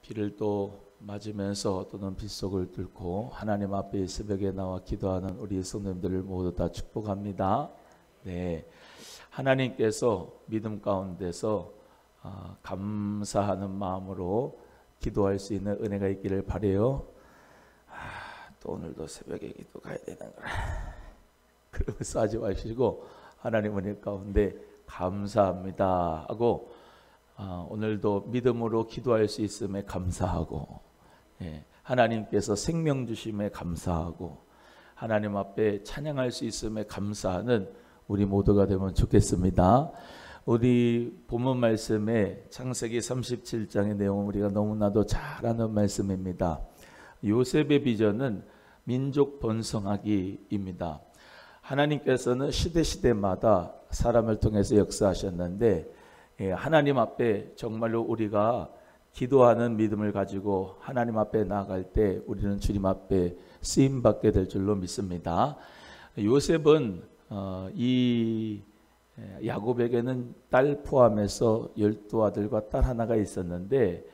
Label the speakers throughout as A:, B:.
A: 비를 또 맞으면서 또는 빗속을 뚫고 하나님 앞에 새벽에 나와 기도하는 우리 성도님들을 모두 다 축복합니다. 네, 하나님께서 믿음 가운데서 감사하는 마음으로 기도할 수 있는 은혜가 있기를 바라요. 또 오늘도 새벽에 기도 가야 되는 거라 그러면서 하지 마시고 하나님 은혜 가운데 감사합니다 하고 오늘도 믿음으로 기도할 수 있음에 감사하고 하나님께서 생명 주심에 감사하고 하나님 앞에 찬양할 수 있음에 감사하는 우리 모두가 되면 좋겠습니다. 우리 본문 말씀에 창세기 37장의 내용은 우리가 너무나도 잘 아는 말씀입니다. 요셉의 비전은 민족 번성하기입니다. 하나님께서는 시대마다 사람을 통해서 역사하셨는데 하나님 앞에 정말로 우리가 기도하는 믿음을 가지고 하나님 앞에 나아갈 때 우리는 주님 앞에 쓰임받게 될 줄로 믿습니다. 요셉은 이 야곱에게는 딸 포함해서 12아들과 딸 하나가 있었는데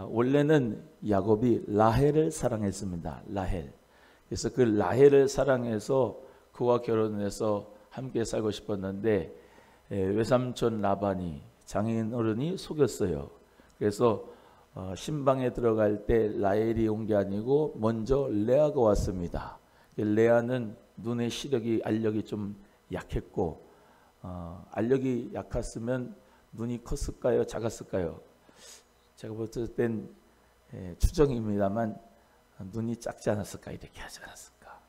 A: 원래는 야곱이 라헬을 사랑했습니다. 라헬. 그래서 그 라헬을 사랑해서 그와 결혼해서 함께 살고 싶었는데 외삼촌 라반이 장인 어른이 속였어요. 그래서 신방에 들어갈 때 라헬이 온 게 아니고 먼저 레아가 왔습니다. 레아는 눈의 시력이 알력이 좀 약했고 알력이 약했으면 눈이 컸을까요? 작았을까요? 제가 봤을 땐 추정입니다만 눈이 작지 않았을까 이렇게 하지 않았을까.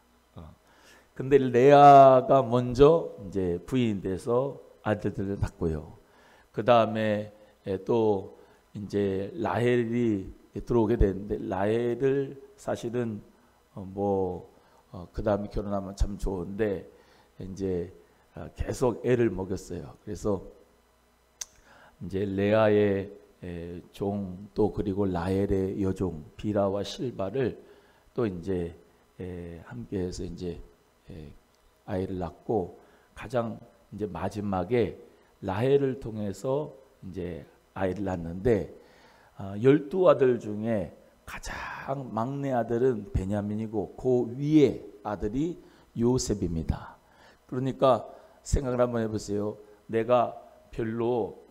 A: 근데 레아가 먼저 이제 부인이 돼서 아들들을 낳고요. 그 다음에 또 이제 라헬이 들어오게 되는데 라헬을 사실은 그 다음에 결혼하면 참 좋은데 이제 계속 애를 먹였어요. 그래서 이제 레아의 종 또 그리고 라헬의 여종 비라와 실바를 또 이제 함께해서 이제 아이를 낳고 가장 이제 마지막에 라헬을 통해서 이제 아이를 낳는데 12아들 중에 가장 막내 아들은 베냐민이고 그 위에 아들이 요셉입니다. 그러니까 생각을 한번 해보세요. 내가 별로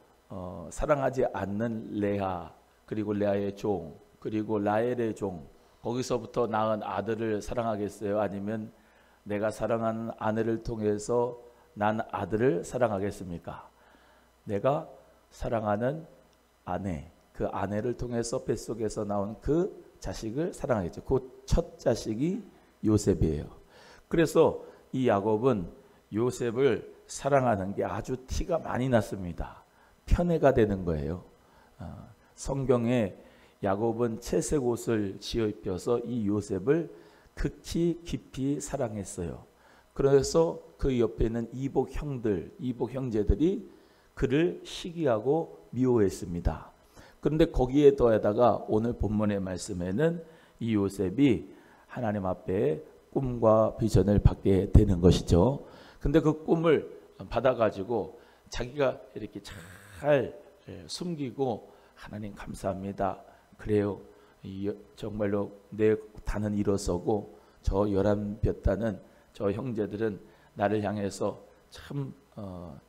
A: 사랑하지 않는 레아 그리고 레아의 종 그리고 라헬의 종 거기서부터 낳은 아들을 사랑하겠어요? 아니면 내가 사랑하는 아내를 통해서 난 아들을 사랑하겠습니까? 내가 사랑하는 아내, 그 아내를 통해서 뱃속에서 나온 그 자식을 사랑하겠죠. 그 첫 자식이 요셉이에요. 그래서 이 야곱은 요셉을 사랑하는 게 아주 티가 많이 났습니다. 편애가 되는 거예요. 성경에 야곱은 채색 옷을 지어 입혀서 이 요셉을 극히 깊이 사랑했어요. 그래서 그 옆에 있는 이복 형제들이 그를 시기하고 미워했습니다. 그런데 거기에 더해다가 오늘 본문의 말씀에는 이 요셉이 하나님 앞에 꿈과 비전을 받게 되는 것이죠. 근데 그 꿈을 받아가지고 자기가 이렇게 잘 숨기고 하나님 감사합니다. 그래요. 정말로 내 단은 일어서고 저 11볕단은 저 형제들은 나를 향해서 참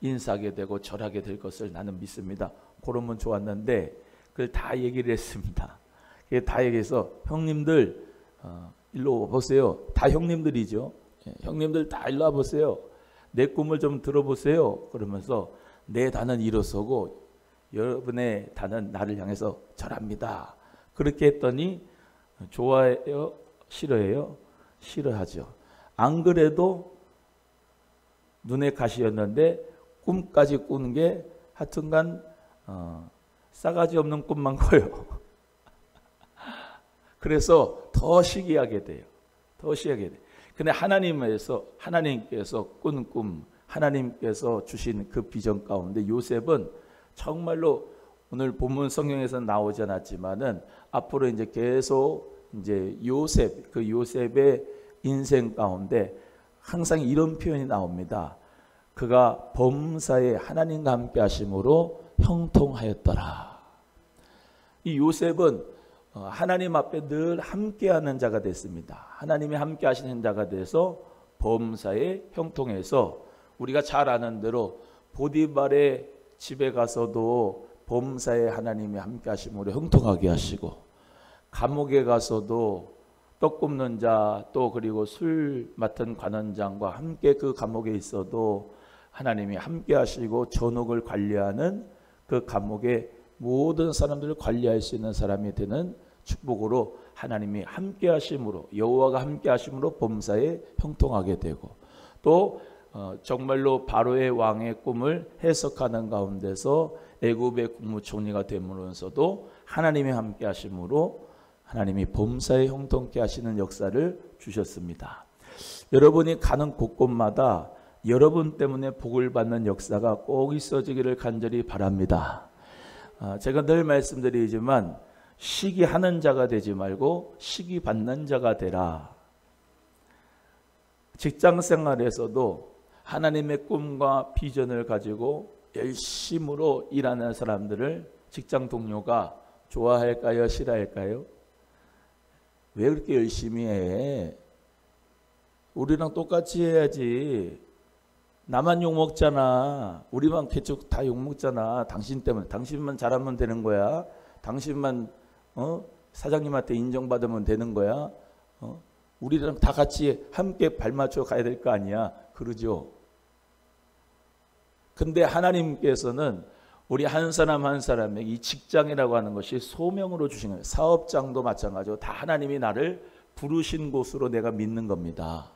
A: 인사하게 되고 절하게 될 것을 나는 믿습니다. 그러면 좋았는데 그걸 다 얘기를 했습니다. 다 얘기해서 형님들 일로 와보세요. 다 형님들이죠. 형님들 다 일로 와보세요. 내 꿈을 좀 들어보세요. 그러면서 내 단은 일어서고 여러분의 단은 나를 향해서 절합니다. 그렇게 했더니 좋아해요? 싫어해요? 싫어하죠. 안 그래도 눈에 가시였는데 꿈까지 꾸는 게 하여튼간 싸가지 없는 꿈만 꿔요. 그래서 더 시기하게 돼요. 더 시기하게 돼요. 근데 하나님께서 꾼 꿈, 하나님께서 주신 그 비전 가운데 요셉은 정말로 오늘 본문 성경에서 나오지 않았지만은 앞으로 이제 계속 이제 요셉의 인생 가운데 항상 이런 표현이 나옵니다. 그가 범사에 하나님과 함께 하심으로 형통하였더라. 이 요셉은 하나님 앞에 늘 함께하는 자가 됐습니다. 하나님이 함께 하시는 자가 돼서 범사에 형통해서 우리가 잘 아는 대로 보디발의 집에 가서도 범사에 하나님이 함께 하심으로 형통하게 하시고, 감옥에 가서도 떡 굽는 자 또 그리고 술 맡은 관원장과 함께 그 감옥에 있어도 하나님이 함께 하시고 전옥을 관리하는 그 감옥의 모든 사람들을 관리할 수 있는 사람이 되는 축복으로 하나님이 함께 하심으로, 여호와가 함께 하심으로 범사에 형통하게 되고, 또 정말로 바로의 왕의 꿈을 해석하는 가운데서 애굽의 국무총리가 되면서도 하나님이 함께 하심으로 하나님이 범사에 형통케 하시는 역사를 주셨습니다. 여러분이 가는 곳곳마다 여러분 때문에 복을 받는 역사가 꼭 있어지기를 간절히 바랍니다. 제가 늘 말씀드리지만 시기하는 자가 되지 말고 시기 받는 자가 되라. 직장 생활에서도 하나님의 꿈과 비전을 가지고 열심으로 일하는 사람들을 직장 동료가 좋아할까요? 싫어할까요? 왜 그렇게 열심히 해? 우리랑 똑같이 해야지. 나만 욕먹잖아. 우리만 개쪽 다 욕먹잖아. 당신 때문에. 당신만 잘하면 되는 거야. 당신만 사장님한테 인정받으면 되는 거야. 우리랑 다 같이 함께 발맞춰 가야 될 거 아니야. 그러죠. 근데 하나님께서는 우리 한 사람 한 사람에게 이 직장이라고 하는 것이 소명으로 주신 거예요. 사업장도 마찬가지고 다 하나님이 나를 부르신 곳으로 내가 믿는 겁니다.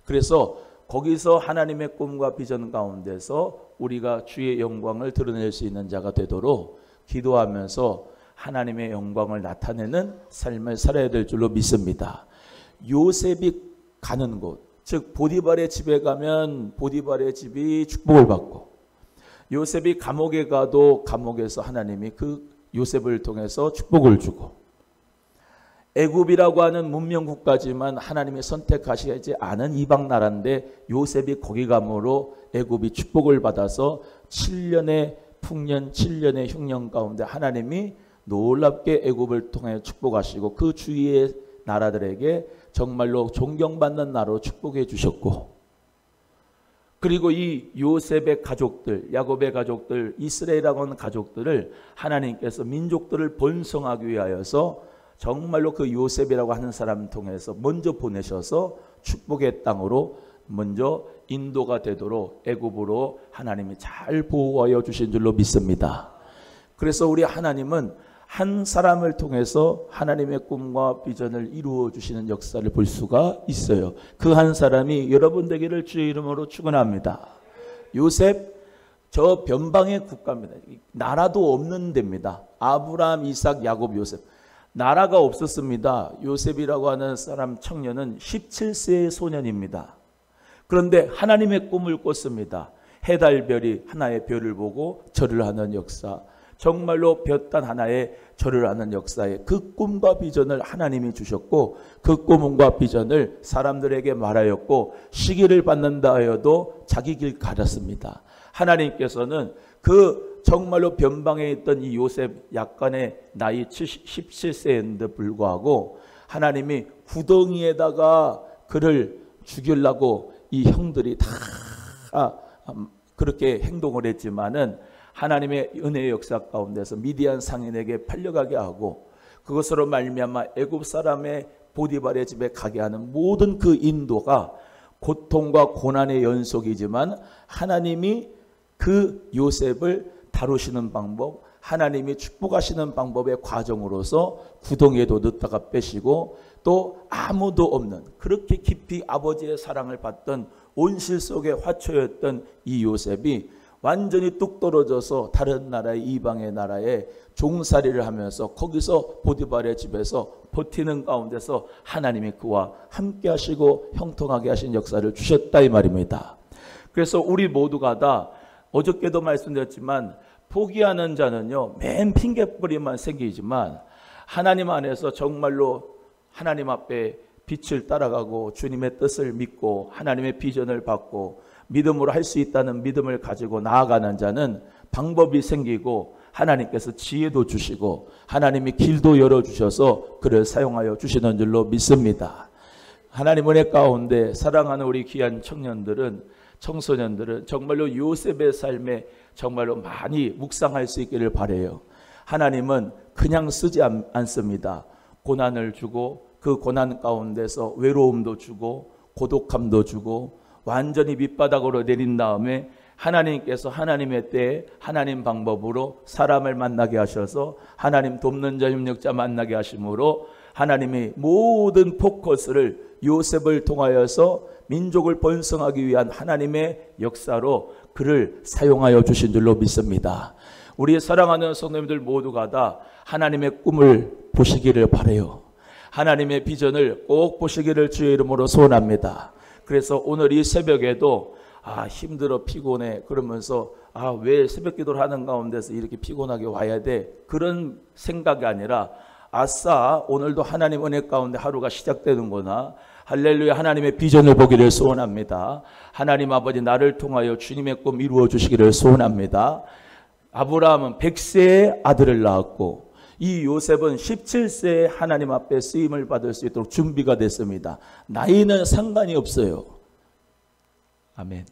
A: 그래서 거기서 하나님의 꿈과 비전 가운데서 우리가 주의 영광을 드러낼 수 있는 자가 되도록 기도하면서 하나님의 영광을 나타내는 삶을 살아야 될 줄로 믿습니다. 요셉이 가는 곳, 즉 보디발의 집에 가면 보디발의 집이 축복을 받고, 요셉이 감옥에 가도 감옥에서 하나님이 그 요셉을 통해서 축복을 주고, 애굽이라고 하는 문명국가지만 하나님이 선택하시지 않은 이방 나라인데 요셉이 거기 감으로 애굽이 축복을 받아서 7년의 풍년 7년의 흉년 가운데 하나님이 놀랍게 애굽을 통해 축복하시고 그 주위의 나라들에게 정말로 존경받는 나라로 축복해 주셨고, 그리고 이 요셉의 가족들, 야곱의 가족들, 이스라엘이라고 하는 가족들을 하나님께서 민족들을 번성하기 위하여서 정말로 그 요셉이라고 하는 사람 통해서 먼저 보내셔서 축복의 땅으로 먼저 인도가 되도록 애굽으로 하나님이 잘 보호하여 주신 줄로 믿습니다. 그래서 우리 하나님은 한 사람을 통해서 하나님의 꿈과 비전을 이루어 주시는 역사를 볼 수가 있어요. 그 한 사람이 여러분 되기를 주의 이름으로 축원합니다. 요셉, 저 변방의 국가입니다. 나라도 없는 데입니다. 아브라함, 이삭, 야곱, 요셉. 나라가 없었습니다. 요셉이라고 하는 사람 청년은 17세의 소년입니다. 그런데 하나님의 꿈을 꿨습니다. 해달별이 하나의 별을 보고 절을 하는 역사, 정말로 볕단 하나에 절을 하는 역사에 그 꿈과 비전을 하나님이 주셨고, 그 꿈과 비전을 사람들에게 말하였고, 시기를 받는다 하여도 자기 길 가렸습니다. 하나님께서는 그 정말로 변방에 있던 이 요셉, 약간의 나이 17세인데 불구하고 하나님이 구덩이에다가 그를 죽이려고 이 형들이 다 그렇게 행동을 했지만은 하나님의 은혜의 역사 가운데서 미디안 상인에게 팔려가게 하고, 그것으로 말미암아 애굽 사람의 보디발의 집에 가게 하는 모든 그 인도가 고통과 고난의 연속이지만 하나님이 그 요셉을 다루시는 방법, 하나님이 축복하시는 방법의 과정으로서 구덩이에도 넣다가 빼시고, 또 아무도 없는 그렇게 깊이 아버지의 사랑을 받던 온실 속의 화초였던 이 요셉이 완전히 뚝 떨어져서 다른 나라의 이방의 나라에 종살이를 하면서 거기서 보디발의 집에서 버티는 가운데서 하나님이 그와 함께 하시고 형통하게 하신 역사를 주셨다 이 말입니다. 그래서 우리 모두가 다 어저께도 말씀드렸지만 포기하는 자는요 맨 핑계거리만 생기지만 하나님 안에서 정말로 하나님 앞에 빛을 따라가고 주님의 뜻을 믿고 하나님의 비전을 받고 믿음으로 할 수 있다는 믿음을 가지고 나아가는 자는 방법이 생기고 하나님께서 지혜도 주시고 하나님이 길도 열어주셔서 그를 사용하여 주시는 줄로 믿습니다. 하나님 은혜 가운데 사랑하는 우리 귀한 청소년들은 정말로 요셉의 삶에 정말로 많이 묵상할 수 있기를 바라요. 하나님은 그냥 쓰지 않습니다. 고난을 주고 그 고난 가운데서 외로움도 주고 고독함도 주고 완전히 밑바닥으로 내린 다음에 하나님께서 하나님의 때에 하나님 방법으로 사람을 만나게 하셔서 하나님 돕는 자 협력자 만나게 하심으로 하나님이 모든 포커스를 요셉을 통하여서 민족을 번성하기 위한 하나님의 역사로 그를 사용하여 주신 줄로 믿습니다. 우리 사랑하는 성도님들 모두가 다 하나님의 꿈을 보시기를 바라요. 하나님의 비전을 꼭 보시기를 주의 이름으로 소원합니다. 그래서 오늘 이 새벽에도 힘들어 피곤해 그러면서 왜 새벽 기도를 하는 가운데서 이렇게 피곤하게 와야 돼 그런 생각이 아니라 아싸 오늘도 하나님 은혜 가운데 하루가 시작되는구나. 할렐루야. 하나님의 비전을 보기를 소원합니다. 하나님 아버지 나를 통하여 주님의 꿈 이루어 주시기를 소원합니다. 아브라함은 100세에 아들을 낳았고 이 요셉은 17세에 하나님 앞에 쓰임을 받을 수 있도록 준비가 됐습니다. 나이는 상관이 없어요. 아멘.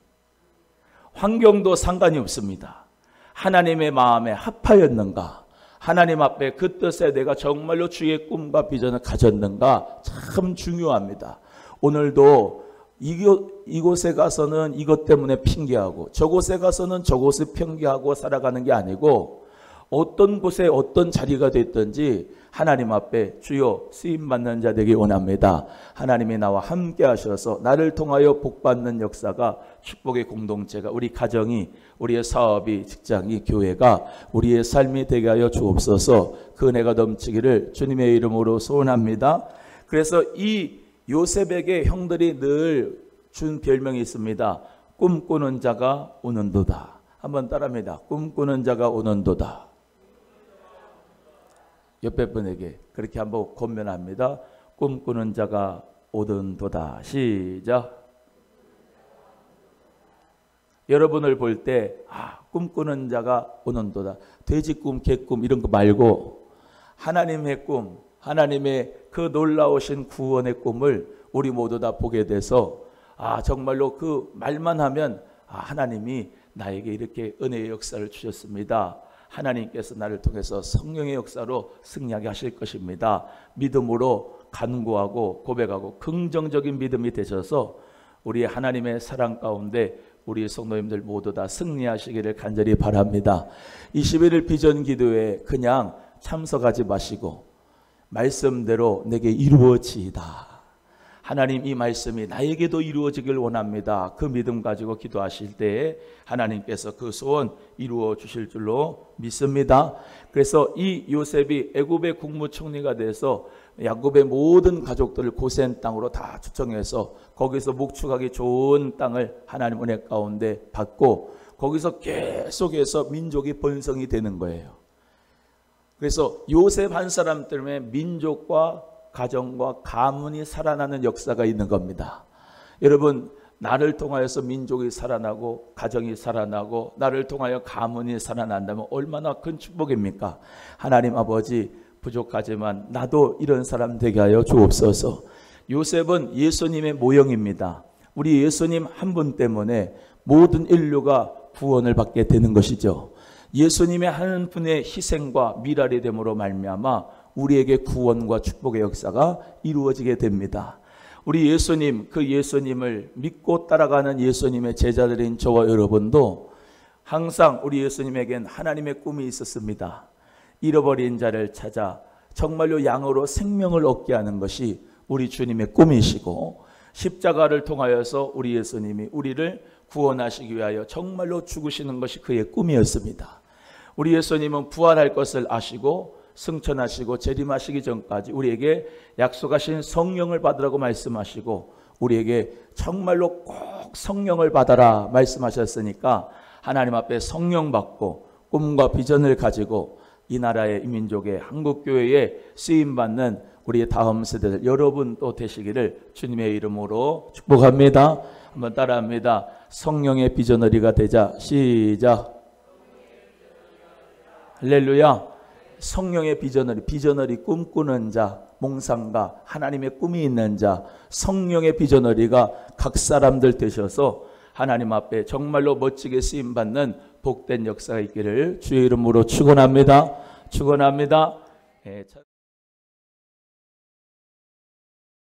A: 환경도 상관이 없습니다. 하나님의 마음에 합하였는가? 하나님 앞에 그 뜻에 내가 정말로 주의 꿈과 비전을 가졌는가? 참 중요합니다. 오늘도 이곳에 가서는 이것 때문에 핑계하고 저곳에 가서는 저곳을 핑계하고 살아가는 게 아니고 어떤 곳에 어떤 자리가 됐든지 하나님 앞에 주여 쓰임받는 자 되기 원합니다. 하나님이 나와 함께 하셔서 나를 통하여 복받는 역사가 축복의 공동체가 우리 가정이 우리의 사업이 직장이 교회가 우리의 삶이 되게 하여 주옵소서. 그 은혜가 넘치기를 주님의 이름으로 소원합니다. 그래서 이 요셉에게 형들이 늘 준 별명이 있습니다. 꿈꾸는 자가 오는도다. 한번 따라합니다. 꿈꾸는 자가 오는도다. 옆에 분에게 그렇게 한번 권면합니다. 꿈꾸는 자가 오는도다. 시작. 여러분을 볼 때 꿈꾸는 자가 오는도다. 돼지 꿈, 개 꿈 이런 거 말고 하나님의 꿈, 하나님의 그 놀라우신 구원의 꿈을 우리 모두 다 보게 돼서 정말로 그 말만 하면 하나님이 나에게 이렇게 은혜의 역사를 주셨습니다. 하나님께서 나를 통해서 성령의 역사로 승리하게 하실 것입니다. 믿음으로 간구하고 고백하고 긍정적인 믿음이 되셔서 우리 하나님의 사랑 가운데 우리 성도님들 모두 다 승리하시기를 간절히 바랍니다. 21일 비전 기도에 그냥 참석하지 마시고 말씀대로 내게 이루어지이다. 하나님 이 말씀이 나에게도 이루어지길 원합니다. 그 믿음 가지고 기도하실 때에 하나님께서 그 소원 이루어 주실 줄로 믿습니다. 그래서 이 요셉이 애굽의 국무총리가 돼서 야곱의 모든 가족들을 고센 땅으로 다 초청해서 거기서 목축하기 좋은 땅을 하나님 은혜 가운데 받고 거기서 계속해서 민족이 번성이 되는 거예요. 그래서 요셉 한 사람 때문에 민족과 가정과 가문이 살아나는 역사가 있는 겁니다. 여러분 나를 통하여서 민족이 살아나고 가정이 살아나고 나를 통하여 가문이 살아난다면 얼마나 큰 축복입니까? 하나님 아버지 부족하지만 나도 이런 사람 되게 하여 주옵소서. 요셉은 예수님의 모형입니다. 우리 예수님 한 분 때문에 모든 인류가 구원을 받게 되는 것이죠. 예수님의 한 분의 희생과 미랄이 됨으로 말미암아 우리에게 구원과 축복의 역사가 이루어지게 됩니다. 우리 예수님, 그 예수님을 믿고 따라가는 예수님의 제자들인 저와 여러분도 항상 우리 예수님에겐 하나님의 꿈이 있었습니다. 잃어버린 자를 찾아 정말로 양으로 생명을 얻게 하는 것이 우리 주님의 꿈이시고 십자가를 통하여서 우리 예수님이 우리를 구원하시기 위하여 정말로 죽으시는 것이 그의 꿈이었습니다. 우리 예수님은 부활할 것을 아시고 승천하시고 재림하시기 전까지 우리에게 약속하신 성령을 받으라고 말씀하시고 우리에게 정말로 꼭 성령을 받아라 말씀하셨으니까 하나님 앞에 성령 받고 꿈과 비전을 가지고 이 나라의 이 민족의 한국교회에 쓰임받는 우리의 다음 세대들 여러분 또 되시기를 주님의 이름으로 축복합니다. 한번 따라합니다. 성령의 비전너리가 되자. 시작. 할렐루야. 성령의 비전어리 꿈꾸는 자, 몽상가, 하나님의 꿈이 있는 자, 성령의 비전어리가 각 사람들 되셔서 하나님 앞에 정말로 멋지게 쓰임받는 복된 역사가 있기를 주의 이름으로 축원합니다. 축원합니다.